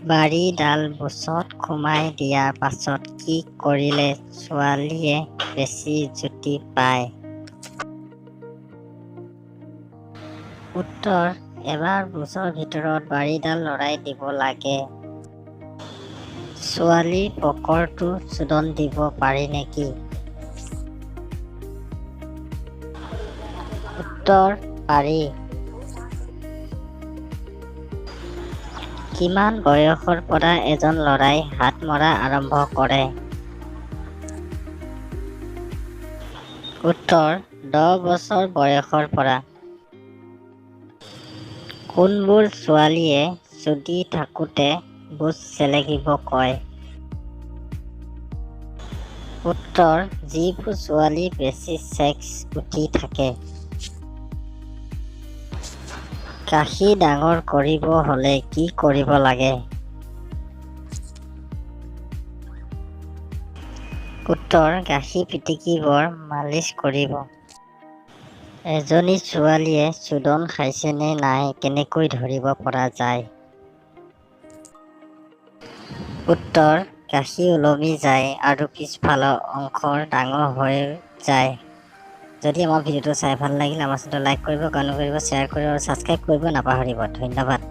বাৰীডাল বুছত সোমাই দিয়াৰ পাছত কি কৰিলে ছোৱালীয়ে বেছি জুতি পায়? উত্তৰ: এবাৰ বুছৰ ভিতৰত বাৰীডাল লৰাই দিব লাগে। ছোৱালীৰ পকৰটো চোদন দিব পাৰি নেকি? উত্তৰ: পাৰি। কিমান বয়সৰ পৰা এজন ল'ৰাই হাত মৰা আৰম্ভ কৰে? উত্তৰ: 10 বছৰ বয়সৰ পৰা। কোনবোৰ ছোৱালীয়ে চুদি থাকোঁতে বুচ চেলেকিব কয়? উত্তৰ: যিবোৰ ছোৱালীৰ বেছি চেক্স উঠি থাকে। গাখীৰ ডাঙৰ কৰিব হ'লে কি কৰিব লাগে? উত্তৰ: গাখীৰ পিটিকিবৰ মালিচ কৰিব। এজনী ছোৱালীয়ে চোদন খাইছে নে নাই কেনেকৈ ধৰিব পৰা যায়? উত্তৰ: গাখীৰ ওলমি যায় আৰু পিছফালৰ অংশ ডাঙৰ হৈ যায়। যদি আমাৰ ভিডিঅ'টো চাই ভাল লাগিল, আমাৰ চেনেলটো লাইক কৰিব, কমেণ্ট কৰিব, শ্বেয়াৰ কৰিব আৰু ছাবস্ক্ৰাইব কৰিব নাপাহৰিব। ধন্যবাদ।